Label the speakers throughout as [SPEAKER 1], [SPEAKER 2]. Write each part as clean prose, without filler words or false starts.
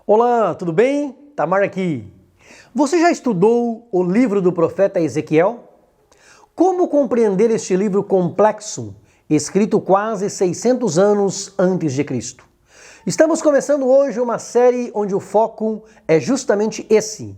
[SPEAKER 1] Olá, tudo bem? Tamar aqui. Você já estudou o livro do profeta Ezequiel? Como compreender este livro complexo, escrito quase 600 anos antes de Cristo? Estamos começando hoje uma série onde o foco é justamente esse.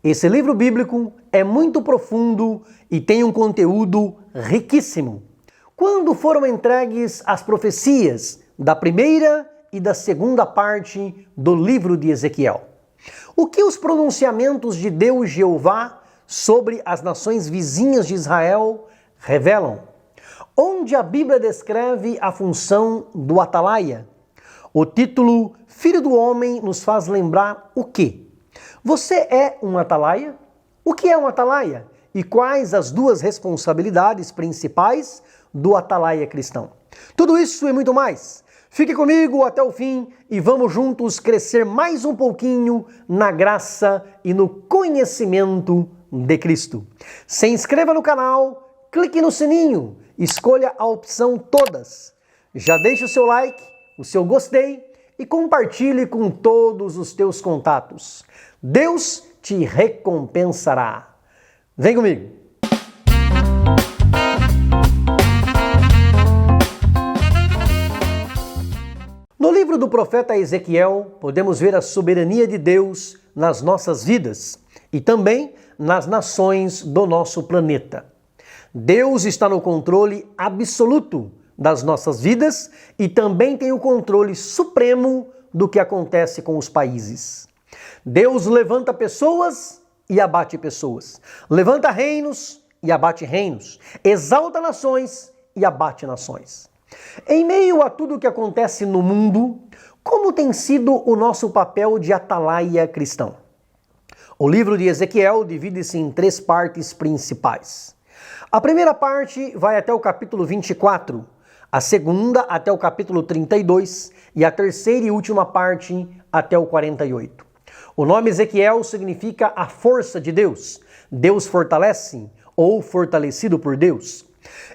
[SPEAKER 1] Esse livro bíblico é muito profundo e tem um conteúdo riquíssimo. Quando foram entregues as profecias da primeira e da segunda parte do livro de Ezequiel? O que os pronunciamentos de Deus Jeová sobre as nações vizinhas de Israel revelam? Onde a Bíblia descreve a função do atalaia? O título Filho do Homem nos faz lembrar o quê? Você é um atalaia? O que é um atalaia? E quais as duas responsabilidades principais do atalaia cristão? Tudo isso e muito mais. Fique comigo até o fim e vamos juntos crescer mais um pouquinho na graça e no conhecimento de Cristo. Se inscreva no canal, clique no sininho, escolha a opção todas. Já deixe o seu like, o seu gostei e compartilhe com todos os teus contatos. Deus te recompensará. Vem comigo! No livro do profeta Ezequiel, podemos ver a soberania de Deus nas nossas vidas e também nas nações do nosso planeta. Deus está no controle absoluto das nossas vidas e também tem o controle supremo do que acontece com os países. Deus levanta pessoas e abate pessoas. Levanta reinos e abate reinos. Exalta nações e abate nações. Em meio a tudo o que acontece no mundo, como tem sido o nosso papel de atalaia cristão? O livro de Ezequiel divide-se em 3 partes principais. A primeira parte vai até o capítulo 24, a segunda até o capítulo 32 e a terceira e última parte até o 48. O nome Ezequiel significa a força de Deus. Deus fortalece ou fortalecido por Deus.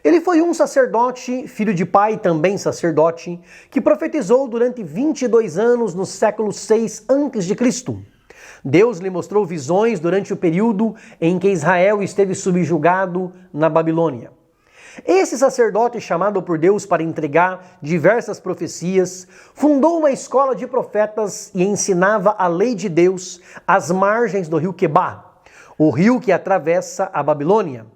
[SPEAKER 1] Ele foi um sacerdote, filho de pai também sacerdote, que profetizou durante 22 anos no século 6 a.C. Deus lhe mostrou visões durante o período em que Israel esteve subjugado na Babilônia. Esse sacerdote, chamado por Deus para entregar diversas profecias, fundou uma escola de profetas e ensinava a lei de Deus às margens do rio Quebar, o rio que atravessa a Babilônia.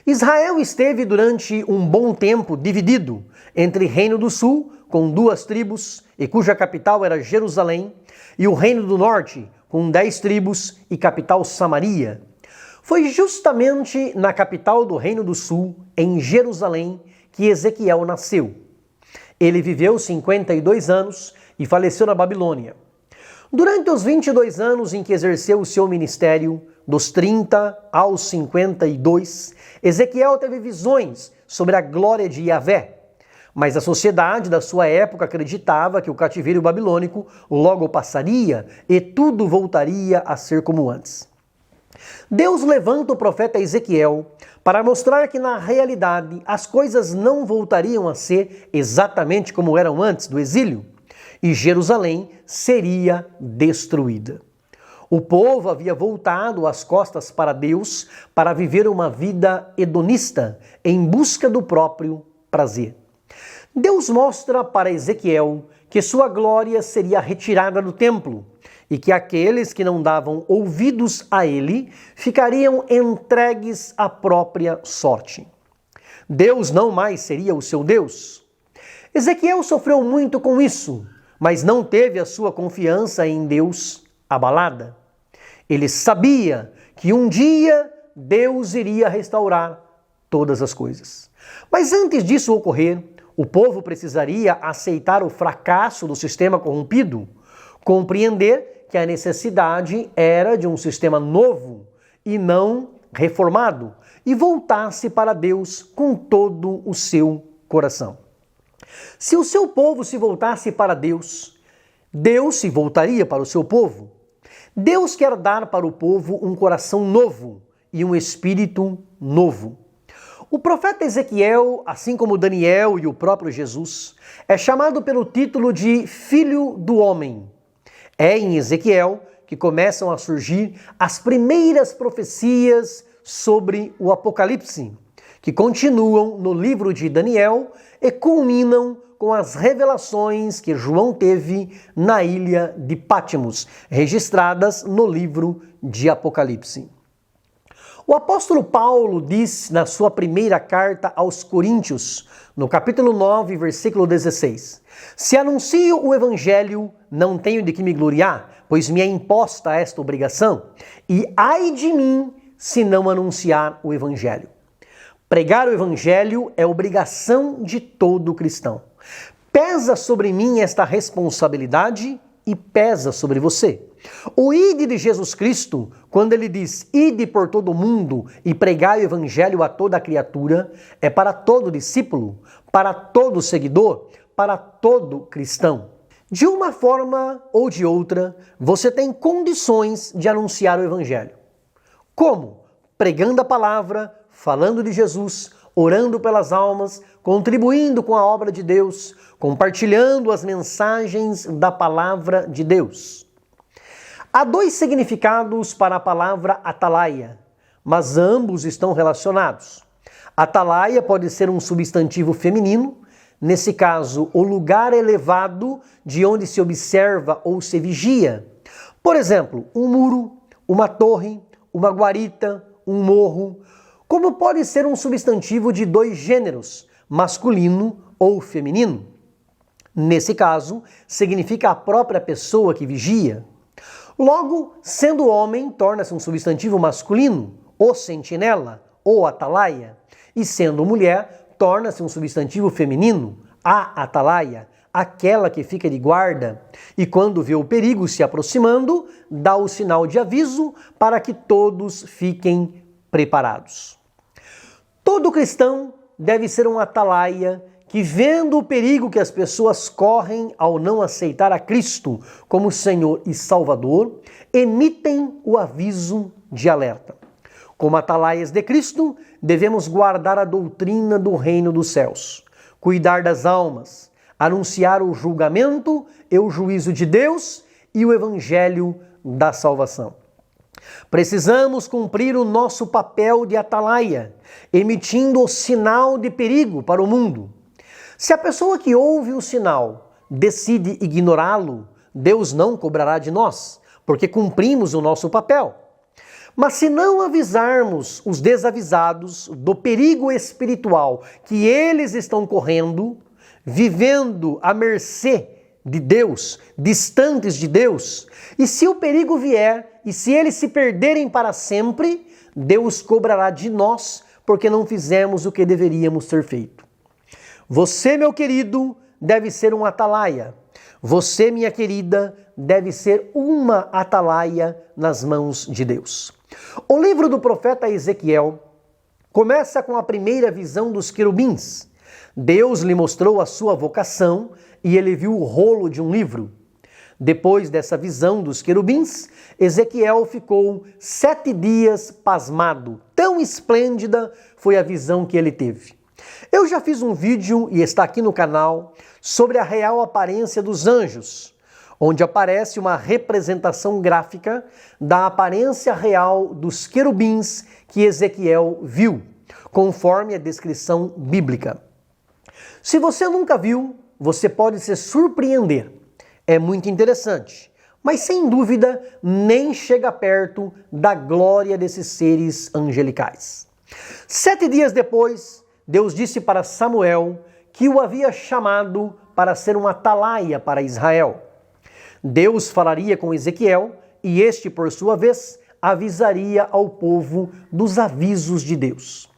[SPEAKER 1] Israel esteve durante um bom tempo dividido entre Reino do Sul, com 2 tribos, e cuja capital era Jerusalém, e o Reino do Norte, com 10 tribos e capital Samaria. Foi justamente na capital do Reino do Sul, em Jerusalém, que Ezequiel nasceu. Ele viveu 52 anos e faleceu na Babilônia. Durante os 22 anos em que exerceu o seu ministério, dos 30 aos 52, Ezequiel teve visões sobre a glória de Yahvé. Mas a sociedade da sua época acreditava que o cativeiro babilônico logo passaria e tudo voltaria a ser como antes. Deus levanta o profeta Ezequiel para mostrar que na realidade as coisas não voltariam a ser exatamente como eram antes do exílio e Jerusalém seria destruída. O povo havia voltado as costas para Deus para viver uma vida hedonista em busca do próprio prazer. Deus mostra para Ezequiel que sua glória seria retirada do templo e que aqueles que não davam ouvidos a ele ficariam entregues à própria sorte. Deus não mais seria o seu Deus. Ezequiel sofreu muito com isso, mas não teve a sua confiança em Deus abalada. Ele sabia que um dia Deus iria restaurar todas as coisas. Mas antes disso ocorrer, o povo precisaria aceitar o fracasso do sistema corrompido, compreender que a necessidade era de um sistema novo e não reformado, e voltar-se para Deus com todo o seu coração. Se o seu povo se voltasse para Deus, Deus se voltaria para o seu povo. Deus quer dar para o povo um coração novo e um espírito novo. O profeta Ezequiel, assim como Daniel e o próprio Jesus, é chamado pelo título de Filho do Homem. É em Ezequiel que começam a surgir as primeiras profecias sobre o Apocalipse, que continuam no livro de Daniel e culminam com as revelações que João teve na ilha de Patmos, registradas no livro de Apocalipse. O apóstolo Paulo diz na sua primeira carta aos Coríntios, no capítulo 9, versículo 16: Se anuncio o evangelho, não tenho de que me gloriar, pois me é imposta esta obrigação, e ai de mim se não anunciar o evangelho. Pregar o evangelho é obrigação de todo cristão. Pesa sobre mim esta responsabilidade e pesa sobre você. O ide de Jesus Cristo, quando ele diz ide por todo o mundo e pregai o evangelho a toda criatura, é para todo discípulo, para todo seguidor, para todo cristão. De uma forma ou de outra, você tem condições de anunciar o evangelho. Como? Pregando a palavra, falando de Jesus, orando pelas almas, contribuindo com a obra de Deus, compartilhando as mensagens da palavra de Deus. Há dois significados para a palavra atalaia, mas ambos estão relacionados. Atalaia pode ser um substantivo feminino, nesse caso, o lugar elevado de onde se observa ou se vigia. Por exemplo, um muro, uma torre, uma guarita, um morro, como pode ser um substantivo de dois gêneros, masculino ou feminino. Nesse caso, significa a própria pessoa que vigia. Logo, sendo homem, torna-se um substantivo masculino, o sentinela, ou atalaia, e sendo mulher, torna-se um substantivo feminino, a atalaia, aquela que fica de guarda, e quando vê o perigo se aproximando, dá o sinal de aviso para que todos fiquem preparados. Todo cristão deve ser um atalaia que, vendo o perigo que as pessoas correm ao não aceitar a Cristo como Senhor e Salvador, emitem o aviso de alerta. Como atalaias de Cristo, devemos guardar a doutrina do reino dos céus, cuidar das almas, anunciar o julgamento e o juízo de Deus e o evangelho da salvação. Precisamos cumprir o nosso papel de atalaia, emitindo o sinal de perigo para o mundo. Se a pessoa que ouve o sinal decide ignorá-lo, Deus não cobrará de nós, porque cumprimos o nosso papel. Mas se não avisarmos os desavisados do perigo espiritual que eles estão correndo, vivendo à mercê de Deus, distantes de Deus, e se o perigo vier e se eles se perderem para sempre, Deus cobrará de nós porque não fizemos o que deveríamos ter feito. Você, meu querido, deve ser um atalaia. Você, minha querida, deve ser uma atalaia nas mãos de Deus. O livro do profeta Ezequiel começa com a primeira visão dos querubins. Deus lhe mostrou a sua vocação e ele viu o rolo de um livro. Depois dessa visão dos querubins, Ezequiel ficou 7 dias pasmado. Tão esplêndida foi a visão que ele teve. Eu já fiz um vídeo, e está aqui no canal, sobre a real aparência dos anjos, onde aparece uma representação gráfica da aparência real dos querubins que Ezequiel viu, conforme a descrição bíblica. Se você nunca viu, você pode se surpreender. É muito interessante, mas sem dúvida nem chega perto da glória desses seres angelicais. 7 dias depois, Deus disse para Samuel que o havia chamado para ser um atalaia para Israel. Deus falaria com Ezequiel e este, por sua vez, avisaria ao povo dos avisos de Deus.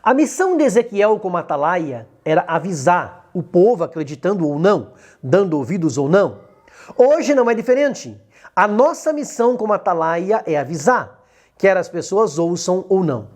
[SPEAKER 1] A missão de Ezequiel como atalaia era avisar o povo, acreditando ou não, dando ouvidos ou não. Hoje não é diferente. A nossa missão como atalaia é avisar, quer as pessoas ouçam ou não.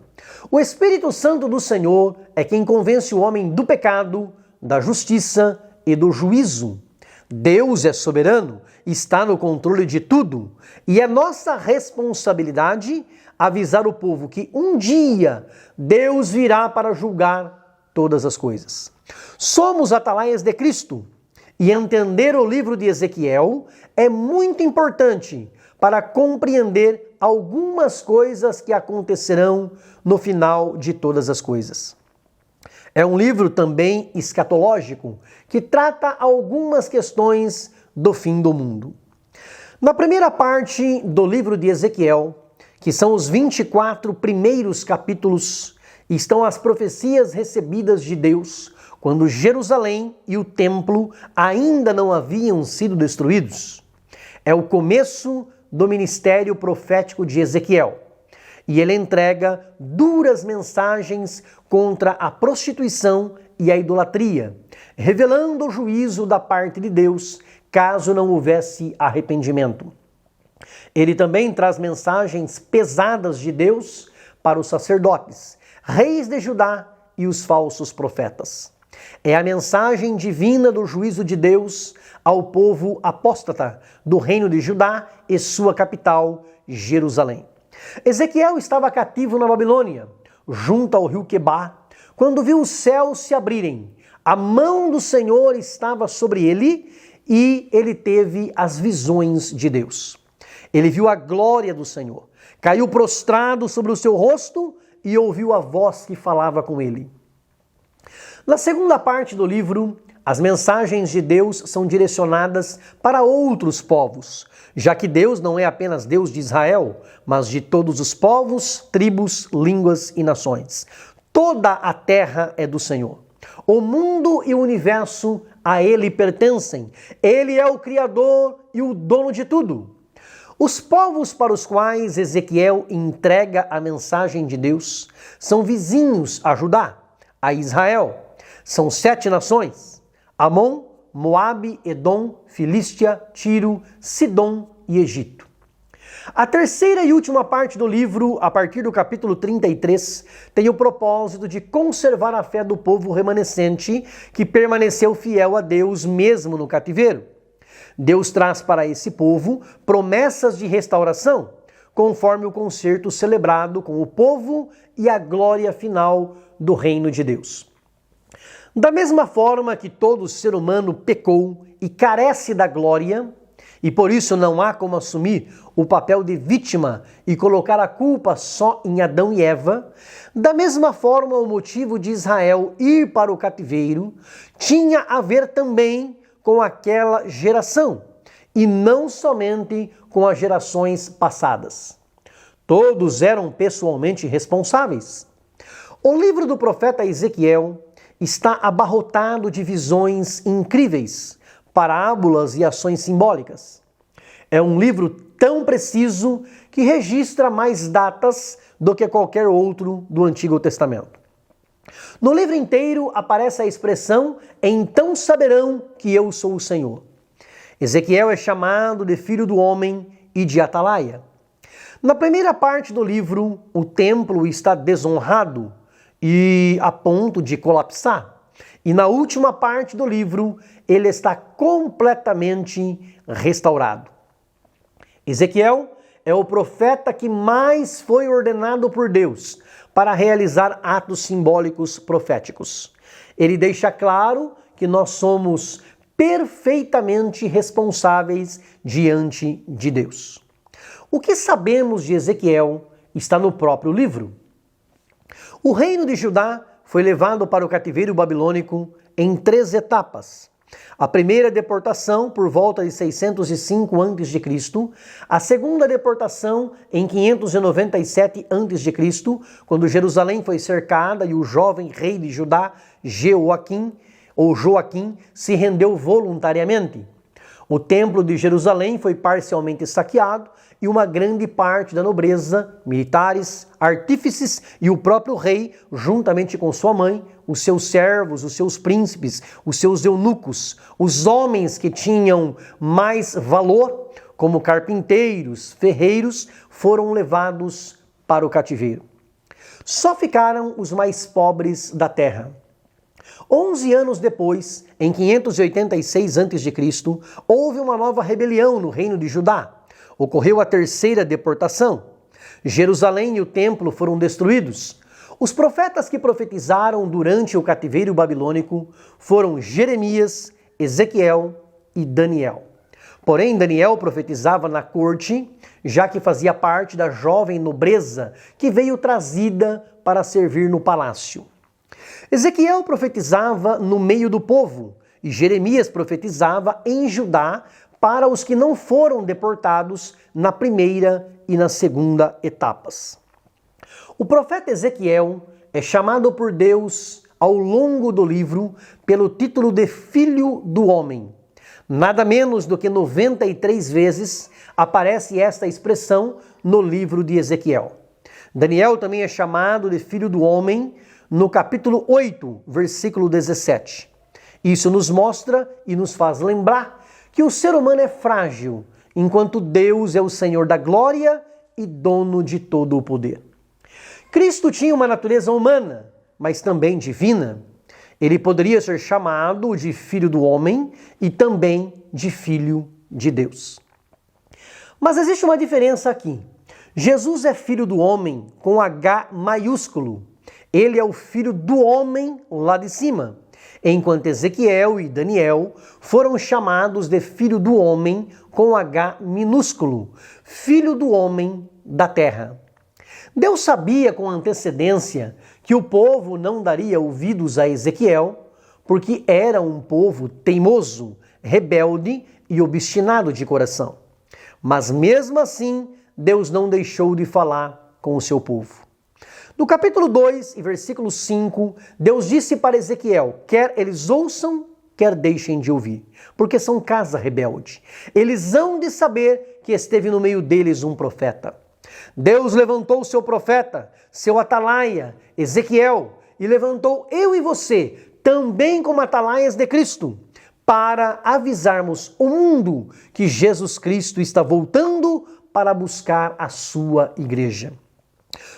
[SPEAKER 1] O Espírito Santo do Senhor é quem convence o homem do pecado, da justiça e do juízo. Deus é soberano, está no controle de tudo, e é nossa responsabilidade avisar o povo que um dia Deus virá para julgar todas as coisas. Somos atalaias de Cristo, E entender o livro de Ezequiel é muito importante para compreender algumas coisas que acontecerão no final de todas as coisas. É um livro também escatológico, que trata algumas questões do fim do mundo. Na primeira parte do livro de Ezequiel, que são os 24 primeiros capítulos, estão as profecias recebidas de Deus quando Jerusalém e o templo ainda não haviam sido destruídos. É o começo do ministério profético de Ezequiel. E ele entrega duras mensagens contra a prostituição e a idolatria, revelando o juízo da parte de Deus, caso não houvesse arrependimento. Ele também traz mensagens pesadas de Deus para os sacerdotes, reis de Judá e os falsos profetas. É a mensagem divina do juízo de Deus ao povo apóstata do reino de Judá e sua capital, Jerusalém. Ezequiel estava cativo na Babilônia, junto ao rio Quebá, quando viu os céus se abrirem. A mão do Senhor estava sobre ele e ele teve as visões de Deus. Ele viu a glória do Senhor, caiu prostrado sobre o seu rosto e ouviu a voz que falava com ele. Na segunda parte do livro, as mensagens de Deus são direcionadas para outros povos, já que Deus não é apenas Deus de Israel, mas de todos os povos, tribos, línguas e nações. Toda a terra é do Senhor. O mundo e o universo a Ele pertencem. Ele é o Criador e o dono de tudo. Os povos para os quais Ezequiel entrega a mensagem de Deus são vizinhos a Judá, a Israel. São 7 nações: Amon, Moabe, Edom, Filístia, Tiro, Sidom e Egito. A terceira e última parte do livro, a partir do capítulo 33, tem o propósito de conservar a fé do povo remanescente que permaneceu fiel a Deus mesmo no cativeiro. Deus traz para esse povo promessas de restauração, conforme o concerto celebrado com o povo e a glória final do reino de Deus. Da mesma forma que todo ser humano pecou e carece da glória, e por isso não há como assumir o papel de vítima e colocar a culpa só em Adão e Eva, da mesma forma o motivo de Israel ir para o cativeiro tinha a ver também com aquela geração, e não somente com as gerações passadas. Todos eram pessoalmente responsáveis. O livro do profeta Ezequiel está abarrotado de visões incríveis, parábolas e ações simbólicas. É um livro tão preciso que registra mais datas do que qualquer outro do Antigo Testamento. No livro inteiro aparece a expressão "então saberão que eu sou o Senhor". Ezequiel é chamado de filho do homem e de atalaia. Na primeira parte do livro, o templo está desonrado e a ponto de colapsar. E na última parte do livro, ele está completamente restaurado. Ezequiel é o profeta que mais foi ordenado por Deus para realizar atos simbólicos proféticos. Ele deixa claro que nós somos perfeitamente responsáveis diante de Deus. O que sabemos de Ezequiel está no próprio livro. O reino de Judá foi levado para o cativeiro babilônico em 3 etapas. A primeira deportação por volta de 605 a.C., a segunda deportação em 597 a.C., quando Jerusalém foi cercada e o jovem rei de Judá, Joaquim, se rendeu voluntariamente. O templo de Jerusalém foi parcialmente saqueado e uma grande parte da nobreza, militares, artífices e o próprio rei, juntamente com sua mãe, os seus servos, os seus príncipes, os seus eunucos, os homens que tinham mais valor, como carpinteiros, ferreiros, foram levados para o cativeiro. Só ficaram os mais pobres da terra. 11 anos depois, em 586 a.C., houve uma nova rebelião no reino de Judá. Ocorreu a terceira deportação. Jerusalém e o templo foram destruídos. Os profetas que profetizaram durante o cativeiro babilônico foram Jeremias, Ezequiel e Daniel. Porém, Daniel profetizava na corte, já que fazia parte da jovem nobreza que veio trazida para servir no palácio. Ezequiel profetizava no meio do povo e Jeremias profetizava em Judá para os que não foram deportados na primeira e na segunda etapas. O profeta Ezequiel é chamado por Deus ao longo do livro pelo título de Filho do Homem. Nada menos do que 93 vezes aparece esta expressão no livro de Ezequiel. Daniel também é chamado de Filho do Homem no capítulo 8, versículo 17. Isso nos mostra e nos faz lembrar que o ser humano é frágil, enquanto Deus é o Senhor da glória e dono de todo o poder. Cristo tinha uma natureza humana, mas também divina. Ele poderia ser chamado de Filho do Homem e também de Filho de Deus. Mas existe uma diferença aqui. Jesus é Filho do Homem com H maiúsculo. Ele é o Filho do Homem lá de cima. Enquanto Ezequiel e Daniel foram chamados de Filho do Homem com H minúsculo, Filho do Homem da terra. Deus sabia com antecedência que o povo não daria ouvidos a Ezequiel, porque era um povo teimoso, rebelde e obstinado de coração. Mas mesmo assim, Deus não deixou de falar com o seu povo. No capítulo 2 e versículo 5, Deus disse para Ezequiel, quer eles ouçam, quer deixem de ouvir, porque são casa rebelde. Eles hão de saber que esteve no meio deles um profeta. Deus levantou o seu profeta, seu atalaia, Ezequiel, e levantou eu e você, também como atalaias de Cristo, para avisarmos o mundo que Jesus Cristo está voltando para buscar a sua igreja.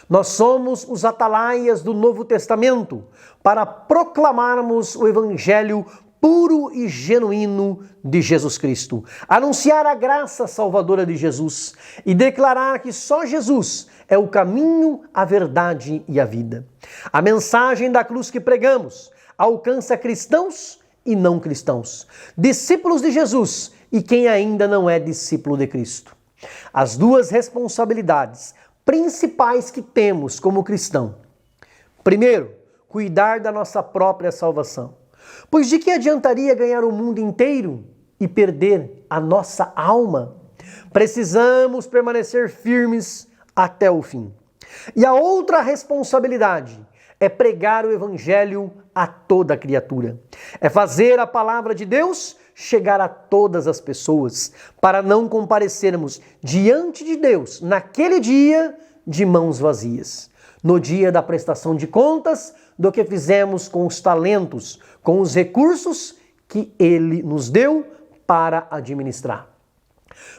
[SPEAKER 1] Nós somos os atalaias do Novo Testamento para proclamarmos o evangelho puro e genuíno de Jesus Cristo, anunciar a graça salvadora de Jesus e declarar que só Jesus é o caminho, a verdade e a vida. A mensagem da cruz que pregamos alcança cristãos e não cristãos, discípulos de Jesus e quem ainda não é discípulo de Cristo. As duas responsabilidades principais que temos como cristão. Primeiro, cuidar da nossa própria salvação. Pois de que adiantaria ganhar o mundo inteiro e perder a nossa alma? Precisamos permanecer firmes até o fim. E a outra responsabilidade é pregar o evangelho a toda criatura. É fazer a palavra de Deus chegar a todas as pessoas, para não comparecermos diante de Deus naquele dia de mãos vazias. No dia da prestação de contas do que fizemos com os talentos, com os recursos que Ele nos deu para administrar.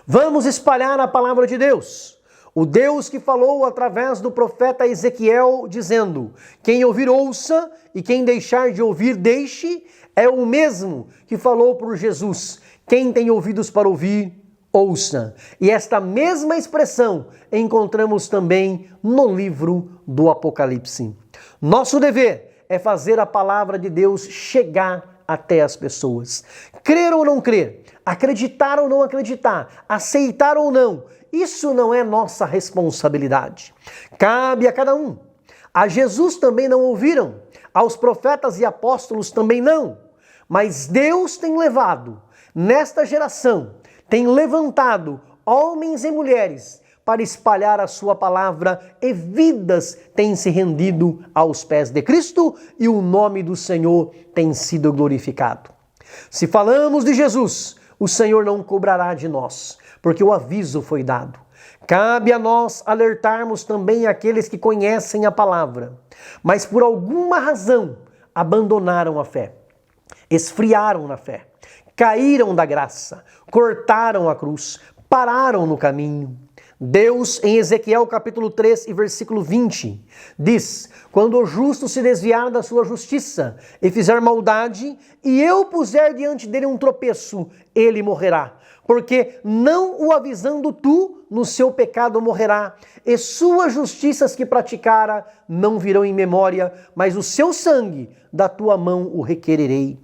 [SPEAKER 1] Vamos espalhar a palavra de Deus. O Deus que falou através do profeta Ezequiel, dizendo, quem ouvir ouça e quem deixar de ouvir deixe, é o mesmo que falou por Jesus, quem tem ouvidos para ouvir, ouça. E esta mesma expressão encontramos também no livro do Apocalipse. Nosso dever é fazer a palavra de Deus chegar até as pessoas. Crer ou não crer, acreditar ou não acreditar, aceitar ou não, isso não é nossa responsabilidade. Cabe a cada um. A Jesus também não ouviram, aos profetas e apóstolos também não. Mas Deus tem levado, nesta geração, tem levantado homens e mulheres para espalhar a sua palavra e vidas têm se rendido aos pés de Cristo e o nome do Senhor tem sido glorificado. Se falamos de Jesus, o Senhor não cobrará de nós, porque o aviso foi dado. Cabe a nós alertarmos também aqueles que conhecem a palavra, mas por alguma razão abandonaram a fé, esfriaram na fé, caíram da graça, cortaram a cruz, pararam no caminho. Deus, em Ezequiel capítulo 3 e versículo 20, diz, quando o justo se desviar da sua justiça e fizer maldade, e eu puser diante dele um tropeço, ele morrerá. Porque não o avisando tu, no seu pecado morrerá, e suas justiças que praticara não virão em memória, mas o seu sangue da tua mão o requererei.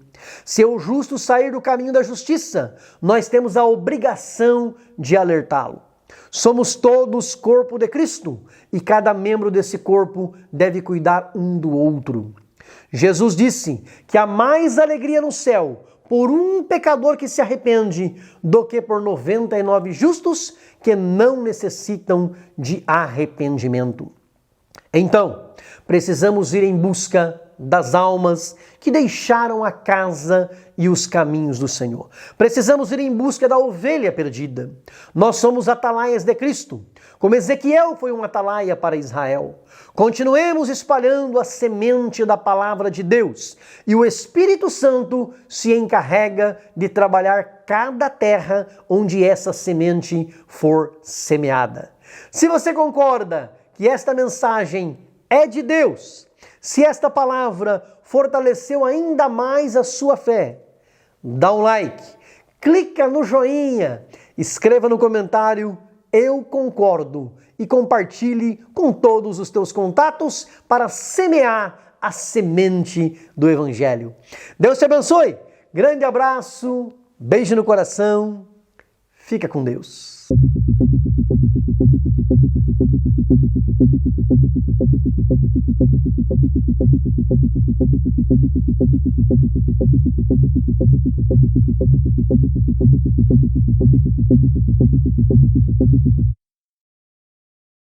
[SPEAKER 1] Se o justo sair do caminho da justiça, nós temos a obrigação de alertá-lo. Somos todos corpo de Cristo e cada membro desse corpo deve cuidar um do outro. Jesus disse que há mais alegria no céu por um pecador que se arrepende do que por 99 justos que não necessitam de arrependimento. Então, precisamos ir em busca das almas que deixaram a casa e os caminhos do Senhor. Precisamos ir em busca da ovelha perdida. Nós somos atalaias de Cristo, como Ezequiel foi um atalaia para Israel. Continuemos espalhando a semente da palavra de Deus e o Espírito Santo se encarrega de trabalhar cada terra onde essa semente for semeada. Se você concorda que esta mensagem é de Deus, se esta palavra fortaleceu ainda mais a sua fé, dá um like, clica no joinha, escreva no comentário "Eu concordo" e compartilhe com todos os teus contatos para semear a semente do Evangelho. Deus te abençoe, grande abraço, beijo no coração, fica com Deus.